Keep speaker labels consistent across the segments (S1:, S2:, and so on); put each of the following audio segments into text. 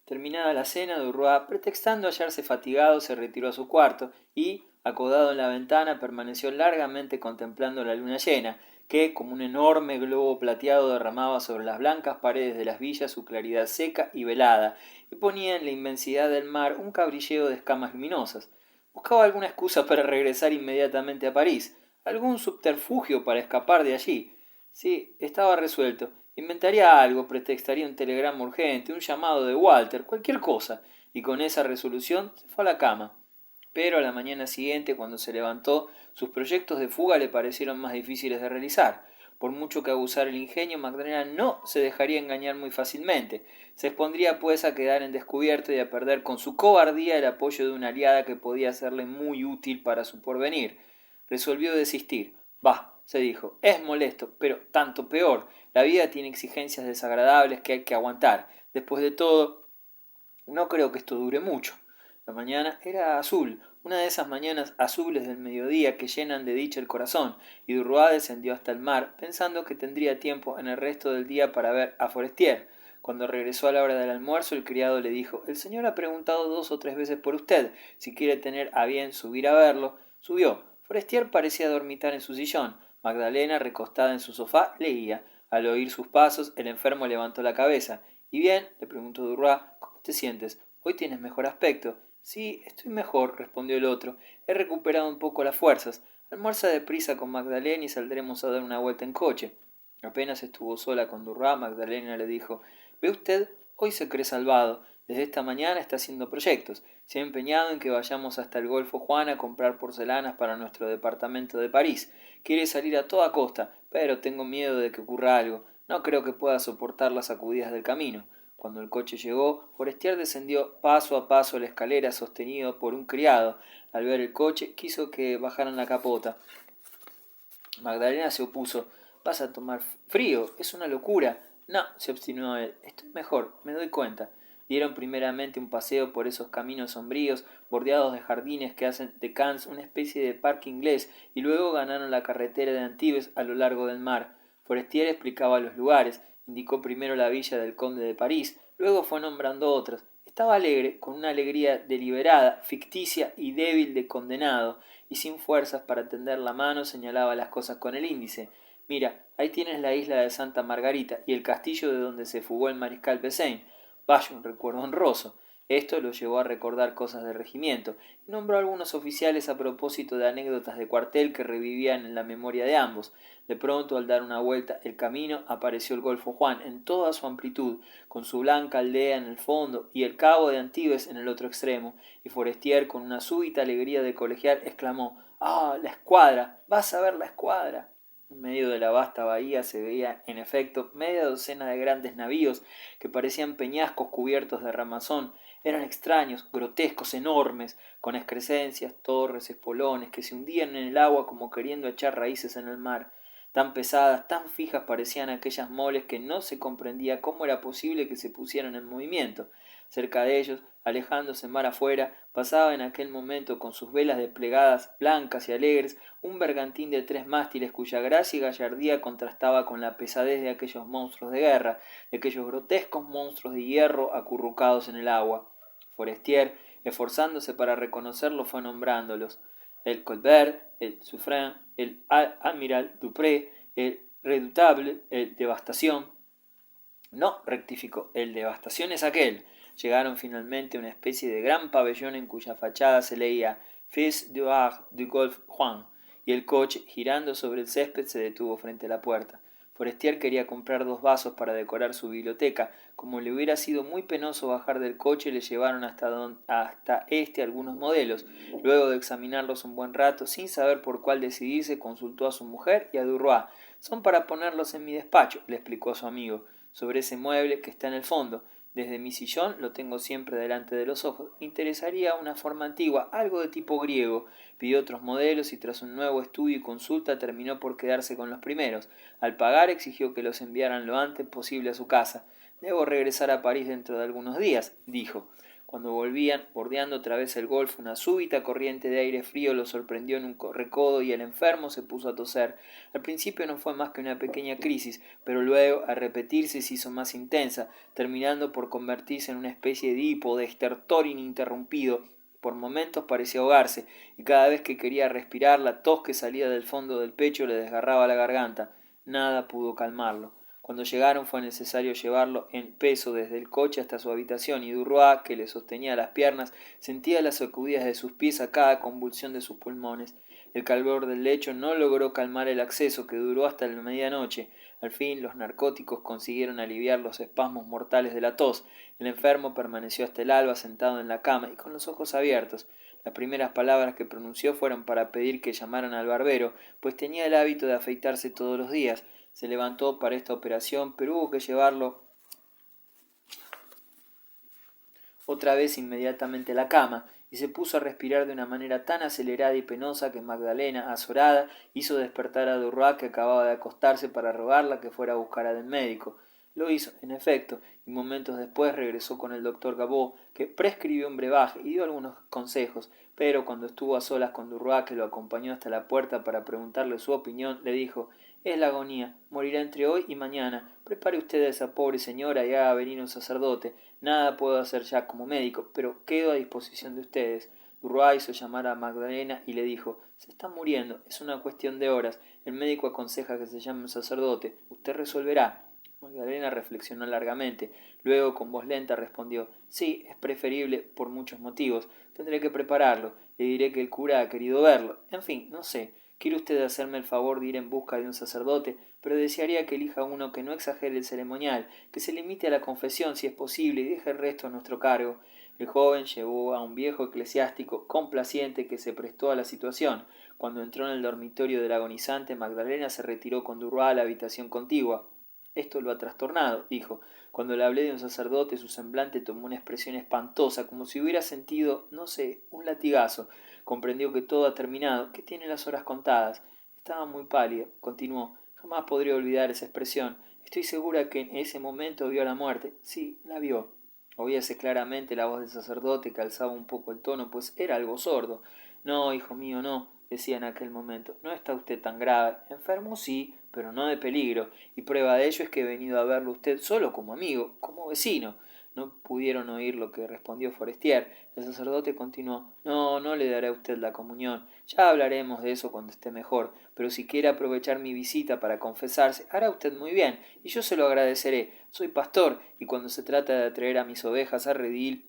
S1: Terminada la cena, Duroy, pretextando hallarse fatigado, se retiró a su cuarto y, acodado en la ventana, permaneció largamente contemplando la luna llena, que, como un enorme globo plateado, derramaba sobre las blancas paredes de las villas su claridad seca y velada, y ponía en la inmensidad del mar un cabrilleo de escamas luminosas. Buscaba alguna excusa para regresar inmediatamente a París, algún subterfugio para escapar de allí. Sí, estaba resuelto. Inventaría algo, pretextaría un telegrama urgente, un llamado de Walter, cualquier cosa, y con esa resolución se fue a la cama. Pero a la mañana siguiente, cuando se levantó, sus proyectos de fuga le parecieron más difíciles de realizar. Por mucho que abusara el ingenio, Magdalena no se dejaría engañar muy fácilmente. Se expondría pues a quedar en descubierto y a perder con su cobardía el apoyo de una aliada que podía serle muy útil para su porvenir. Resolvió desistir. Bah, se dijo, es molesto, pero tanto peor. La vida tiene exigencias desagradables que hay que aguantar. Después de todo, no creo que esto dure mucho. La mañana era azul, una de esas mañanas azules del mediodía que llenan de dicha el corazón, y Duroy descendió hasta el mar, pensando que tendría tiempo en el resto del día para ver a Forestier. Cuando regresó a la hora del almuerzo, el criado le dijo: «El señor ha preguntado 2 o 3 veces por usted. Si quiere tener a bien subir a verlo». Subió. Forestier parecía dormitar en su sillón. Magdalena, recostada en su sofá, leía. Al oír sus pasos, el enfermo levantó la cabeza. «¿Y bien?», le preguntó Duroy. «¿Cómo te sientes? Hoy tienes mejor aspecto». «Sí, estoy mejor», respondió el otro. «He recuperado un poco las fuerzas. Almuerza deprisa con Magdalena y saldremos a dar una vuelta en coche». Apenas estuvo sola con Duroy, Magdalena le dijo: «Ve usted, hoy se cree salvado. Desde esta mañana está haciendo proyectos. Se ha empeñado en que vayamos hasta el Golfo Juan a comprar porcelanas para nuestro departamento de París. Quiere salir a toda costa, pero tengo miedo de que ocurra algo. No creo que pueda soportar las sacudidas del camino». Cuando el coche llegó, Forestier descendió paso a paso la escalera sostenido por un criado. Al ver el coche, quiso que bajaran la capota. Magdalena se opuso. «Vas a tomar frío, es una locura». «No», se obstinó él, «estoy mejor, me doy cuenta». Dieron primeramente un paseo por esos caminos sombríos, bordeados de jardines que hacen de Cannes una especie de parque inglés, y luego ganaron la carretera de Antibes a lo largo del mar. Forestier explicaba los lugares, indicó primero la villa del conde de París, luego fue nombrando otras. Estaba alegre, con una alegría deliberada, ficticia y débil de condenado, y sin fuerzas para tender la mano señalaba las cosas con el índice. «Mira, ahí tienes la isla de Santa Margarita y el castillo de donde se fugó el mariscal Pétain. Vaya un recuerdo honroso». Esto lo llevó a recordar cosas del regimiento, y nombró a algunos oficiales a propósito de anécdotas de cuartel que revivían en la memoria de ambos. De pronto, al dar una vuelta el camino, apareció el Golfo Juan en toda su amplitud, con su blanca aldea en el fondo y el cabo de Antibes en el otro extremo, y Forestier, con una súbita alegría de colegial, exclamó: «¡Ah, la escuadra! ¡Vas a ver la escuadra!». En medio de la vasta bahía se veía, en efecto, media docena de grandes navíos que parecían peñascos cubiertos de ramazón. Eran extraños, grotescos, enormes, con excrescencias, torres, espolones, que se hundían en el agua como queriendo echar raíces en el mar. Tan pesadas, tan fijas parecían aquellas moles que no se comprendía cómo era posible que se pusieran en movimiento. Cerca de ellos, alejándose mar afuera, pasaba en aquel momento con sus velas desplegadas, blancas y alegres, un bergantín de 3 mástiles cuya gracia y gallardía contrastaba con la pesadez de aquellos monstruos de guerra, de aquellos grotescos monstruos de hierro acurrucados en el agua. Forestier, esforzándose para reconocerlos, fue nombrándolos: el Colbert, el Suffren, el Amiral Dupré, el Redoutable, el Devastación. «No», rectificó, «el Devastación es aquel». Llegaron finalmente a una especie de gran pabellón en cuya fachada se leía «Fils du Art du Golfe Juan», y el coche, girando sobre el césped, se detuvo frente a la puerta. Forestier quería comprar 2 vasos para decorar su biblioteca. Como le hubiera sido muy penoso bajar del coche, le llevaron hasta este algunos modelos. Luego de examinarlos un buen rato, sin saber por cuál decidirse, consultó a su mujer y a Duroy. «Son para ponerlos en mi despacho», le explicó a su amigo, «sobre ese mueble que está en el fondo. Desde mi sillón lo tengo siempre delante de los ojos. Me interesaría una forma antigua, algo de tipo griego». Pidió otros modelos y tras un nuevo estudio y consulta terminó por quedarse con los primeros. Al pagar exigió que los enviaran lo antes posible a su casa. «Debo regresar a París dentro de algunos días», dijo. Cuando volvían, bordeando otra vez el golfo, una súbita corriente de aire frío los sorprendió en un recodo y el enfermo se puso a toser. Al principio no fue más que una pequeña crisis, pero luego, al repetirse, se hizo más intensa, terminando por convertirse en una especie de hipo, de estertor ininterrumpido. Por momentos parecía ahogarse, y cada vez que quería respirar, la tos que salía del fondo del pecho le desgarraba la garganta. Nada pudo calmarlo. Cuando llegaron fue necesario llevarlo en peso desde el coche hasta su habitación, y Duroy, que le sostenía las piernas, sentía las sacudidas de sus pies a cada convulsión de sus pulmones. El calor del lecho no logró calmar el acceso, que duró hasta la medianoche. Al fin los narcóticos consiguieron aliviar los espasmos mortales de la tos. El enfermo permaneció hasta el alba sentado en la cama y con los ojos abiertos. Las primeras palabras que pronunció fueron para pedir que llamaran al barbero, pues tenía el hábito de afeitarse todos los días. Se levantó para esta operación, pero hubo que llevarlo otra vez inmediatamente a la cama, y se puso a respirar de una manera tan acelerada y penosa que Magdalena, azorada, hizo despertar a Duroy, que acababa de acostarse, para rogarla que fuera a buscar al médico. Lo hizo, en efecto, y momentos después regresó con el doctor Gabot, que prescribió un brebaje y dio algunos consejos, pero cuando estuvo a solas con Duroy, que lo acompañó hasta la puerta para preguntarle su opinión, le dijo: «Es la agonía, morirá entre hoy y mañana. Prepare usted a esa pobre señora y haga venir un sacerdote. Nada puedo hacer ya como médico, pero quedo a disposición de ustedes». Duroy hizo llamar a Magdalena y le dijo: «Se está muriendo, es una cuestión de horas. El médico aconseja que se llame un sacerdote. Usted resolverá». Magdalena reflexionó largamente. Luego, con voz lenta, respondió: «Sí, es preferible por muchos motivos. Tendré que prepararlo. Le diré que el cura ha querido verlo. En fin, no sé. ¿Quiere usted hacerme el favor de ir en busca de un sacerdote? Pero desearía que elija uno que no exagere el ceremonial, que se limite a la confesión si es posible y deje el resto a nuestro cargo». El joven llevó a un viejo eclesiástico complaciente que se prestó a la situación. Cuando entró en el dormitorio del agonizante, Magdalena se retiró con Duroy a la habitación contigua. «Esto lo ha trastornado», dijo. «Cuando le hablé de un sacerdote, su semblante tomó una expresión espantosa, como si hubiera sentido, no sé, un latigazo. Comprendió que todo ha terminado, que tiene las horas contadas». Estaba muy pálida. Continuó: «Jamás podré olvidar esa expresión. Estoy segura que en ese momento vio la muerte». «Sí, la vio». Oíase claramente la voz del sacerdote, que alzaba un poco el tono, pues era algo sordo. «No, hijo mío, no», decía en aquel momento. «No está usted tan grave. Enfermo sí, pero no de peligro, y prueba de ello es que he venido a verlo usted solo como amigo, como vecino». No pudieron oír lo que respondió Forestier. El sacerdote continuó: «No, no le daré a usted la comunión. Ya hablaremos de eso cuando esté mejor, pero si quiere aprovechar mi visita para confesarse, hará usted muy bien, y yo se lo agradeceré. Soy pastor, y cuando se trata de atraer a mis ovejas a redil,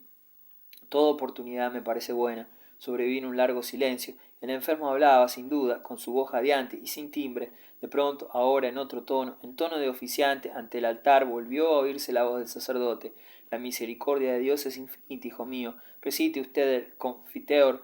S1: toda oportunidad me parece buena». Sobrevino un largo silencio. El enfermo hablaba, sin duda, con su voz jadeante y sin timbre. De pronto, ahora en otro tono, en tono de oficiante, ante el altar volvió a oírse la voz del sacerdote: «La misericordia de Dios es infinita, hijo mío. Recite usted el Confiteor.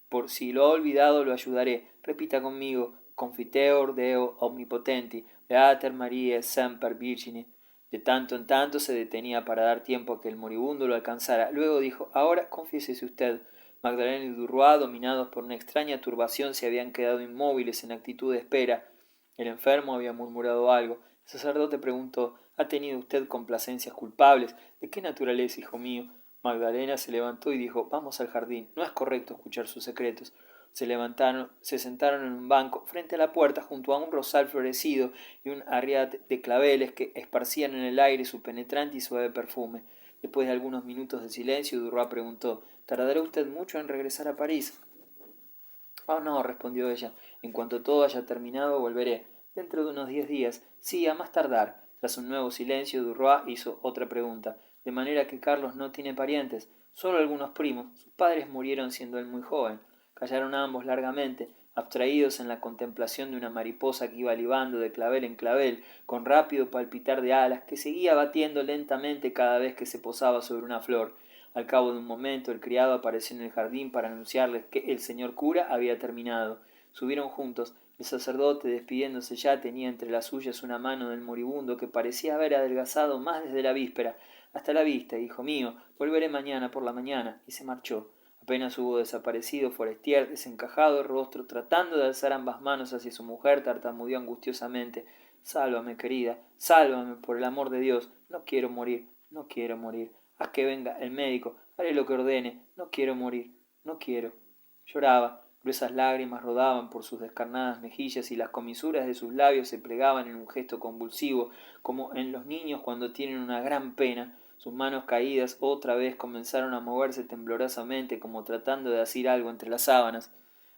S1: Por si lo ha olvidado, lo ayudaré. Repita conmigo: Confiteor Deo omnipotenti, Beater Mariae semper Virgine». De tanto en tanto se detenía para dar tiempo a que el moribundo lo alcanzara. Luego dijo: «Ahora confiésese usted». Magdalena y Duroy, dominados por una extraña turbación, se habían quedado inmóviles en actitud de espera. El enfermo había murmurado algo. El sacerdote preguntó: «¿Ha tenido usted complacencias culpables? ¿De qué naturaleza, hijo mío?». Magdalena se levantó y dijo: «Vamos al jardín. No es correcto escuchar sus secretos». Se levantaron, se sentaron en un banco frente a la puerta, junto a un rosal florecido y un arriate de claveles que esparcían en el aire su penetrante y suave perfume. Después de algunos minutos de silencio, Duroy preguntó: «¿Tardará usted mucho en regresar a París?». «Oh, no», respondió ella. «En cuanto todo haya terminado, volveré. Dentro de unos 10 días. Sí, a más tardar». Tras un nuevo silencio, Duroy hizo otra pregunta: «¿De manera que Carlos no tiene parientes?». «Solo algunos primos. Sus padres murieron siendo él muy joven». Callaron ambos largamente, abstraídos en la contemplación de una mariposa que iba libando de clavel en clavel, con rápido palpitar de alas, que seguía batiendo lentamente cada vez que se posaba sobre una flor. Al cabo de un momento el criado apareció en el jardín para anunciarles que el señor cura había terminado. Subieron juntos. El sacerdote, despidiéndose ya, tenía entre las suyas una mano del moribundo, que parecía haber adelgazado más desde la víspera. «Hasta la vista, hijo mío. Volveré mañana por la mañana». Y se marchó. Apenas hubo desaparecido, Forestier, desencajado el rostro, tratando de alzar ambas manos hacia su mujer, tartamudeó angustiosamente: «Sálvame, querida, sálvame, por el amor de Dios. No quiero morir, no quiero morir». haz que venga el médico, haré lo que ordene, no quiero morir, no quiero. Lloraba, gruesas lágrimas rodaban por sus descarnadas mejillas y las comisuras de sus labios se plegaban en un gesto convulsivo, como en los niños cuando tienen una gran pena. Sus manos caídas otra vez comenzaron a moverse temblorosamente como tratando de asir algo entre las sábanas.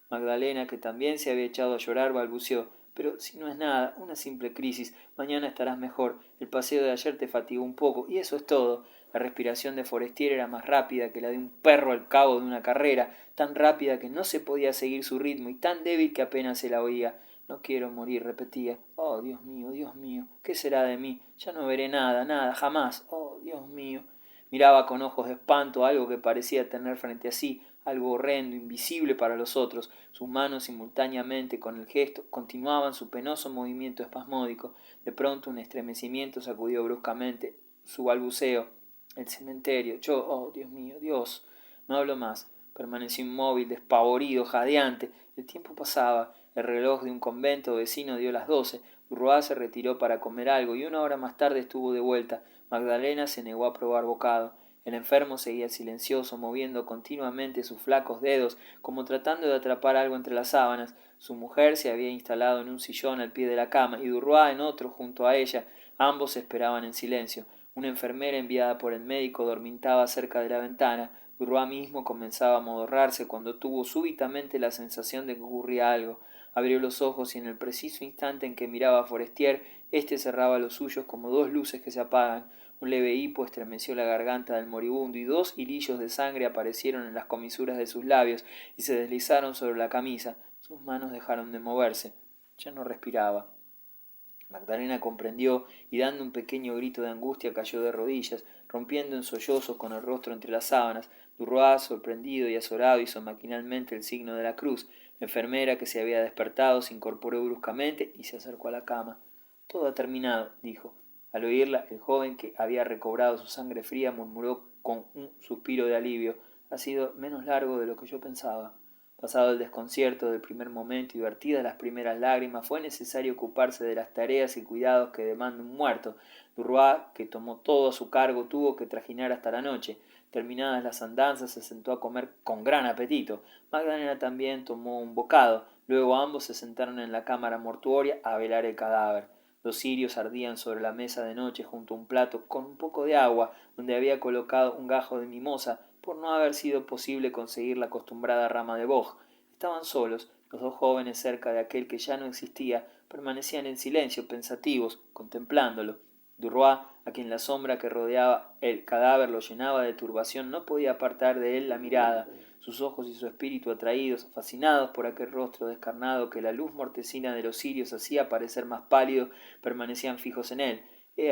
S1: Magdalena, que también se había echado a llorar, balbuceó: «Pero si no es nada, una simple crisis, mañana estarás mejor, el paseo de ayer te fatigó un poco, y eso es todo». La respiración de Forestier era más rápida que la de un perro al cabo de una carrera, tan rápida que no se podía seguir su ritmo y tan débil que apenas se la oía. «No quiero morir», repetía. «Oh, Dios mío, ¿qué será de mí? Ya no veré nada, nada, jamás. Oh, Dios mío». Miraba con ojos de espanto algo que parecía tener frente a sí, algo horrendo, invisible para los otros. Sus manos, simultáneamente con el gesto, continuaban su penoso movimiento espasmódico. De pronto un estremecimiento sacudió bruscamente su balbuceo. «El cementerio. Yo. Oh, Dios mío, Dios». No habló más. Permaneció inmóvil, despavorido, jadeante. El tiempo pasaba. El reloj de un convento vecino dio las 12. Durois se retiró para comer algo y 1 hora más tarde estuvo de vuelta. Magdalena se negó a probar bocado. El enfermo seguía silencioso, moviendo continuamente sus flacos dedos, como tratando de atrapar algo entre las sábanas. Su mujer se había instalado en un sillón al pie de la cama y Durois en otro junto a ella. Ambos esperaban en silencio. Una enfermera enviada por el médico dormitaba cerca de la ventana. Durois mismo comenzaba a amodorrarse cuando tuvo súbitamente la sensación de que ocurría algo. Abrió los ojos y en el preciso instante en que miraba a Forestier, éste cerraba los suyos como 2 luces que se apagan. Un leve hipo estremeció la garganta del moribundo y 2 hilillos de sangre aparecieron en las comisuras de sus labios y se deslizaron sobre la camisa. Sus manos dejaron de moverse. Ya no respiraba. Magdalena comprendió y dando un pequeño grito de angustia cayó de rodillas, rompiendo en sollozos con el rostro entre las sábanas. Durois, sorprendido y azorado, hizo maquinalmente el signo de la cruz. La enfermera, que se había despertado, se incorporó bruscamente y se acercó a la cama. «Todo ha terminado», dijo. Al oírla, el joven, que había recobrado su sangre fría, murmuró con un suspiro de alivio: «Ha sido menos largo de lo que yo pensaba». Pasado el desconcierto del primer momento y vertidas las primeras lágrimas, fue necesario ocuparse de las tareas y cuidados que demanda un muerto. Durois, que tomó todo a su cargo, tuvo que trajinar hasta la noche. Terminadas las andanzas, se sentó a comer con gran apetito. Magdalena también tomó un bocado. Luego ambos se sentaron en la cámara mortuoria a velar el cadáver. Los cirios ardían sobre la mesa de noche junto a un plato con un poco de agua, donde había colocado un gajo de mimosa, por no haber sido posible conseguir la acostumbrada rama de boj. Estaban solos. Los 2 jóvenes, cerca de aquel que ya no existía, permanecían en silencio, pensativos, contemplándolo. Durois, a quien la sombra que rodeaba el cadáver lo llenaba de turbación, no podía apartar de él la mirada. Sus ojos y su espíritu, atraídos, fascinados por aquel rostro descarnado que la luz mortecina de los cirios hacía parecer más pálido, permanecían fijos en él. He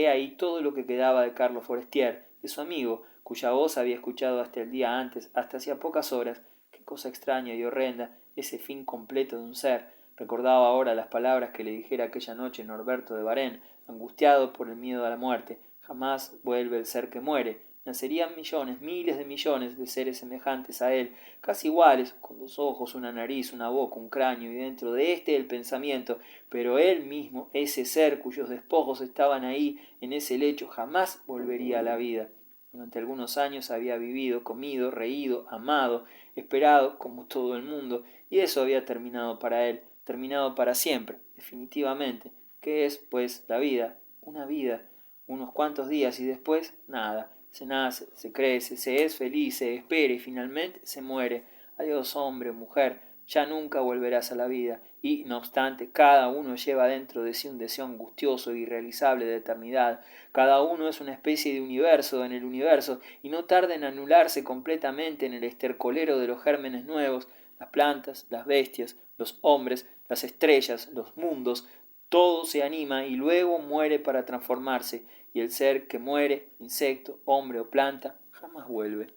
S1: ahí todo lo que quedaba de Carlos Forestier, de su amigo, cuya voz había escuchado hasta el día antes, hasta hacía pocas horas. Qué cosa extraña y horrenda, ese fin completo de un ser. Recordaba ahora las palabras que le dijera aquella noche Norberto de Varenne, angustiado por el miedo a la muerte. Jamás vuelve el ser que muere. Nacerían millones, miles de millones de seres semejantes a él, casi iguales, con 2 ojos, una nariz, una boca, un cráneo, y dentro de éste el pensamiento, pero él mismo, ese ser cuyos despojos estaban ahí, en ese lecho, jamás volvería a la vida. Durante algunos años había vivido, comido, reído, amado, esperado, como todo el mundo, y eso había terminado para él, terminado para siempre, definitivamente. ¿Qué es, pues, la vida? Una vida, unos cuantos días y después nada. Se nace, se crece, se es feliz, se espera y finalmente se muere. Adiós, hombre o mujer, ya nunca volverás a la vida. Y, no obstante, cada uno lleva dentro de sí un deseo angustioso e irrealizable de eternidad. Cada uno es una especie de universo en el universo y no tarda en anularse completamente en el estercolero de los gérmenes nuevos. Las plantas, las bestias, los hombres, las estrellas, los mundos, todo se anima y luego muere para transformarse, y el ser que muere, insecto, hombre o planta, jamás vuelve.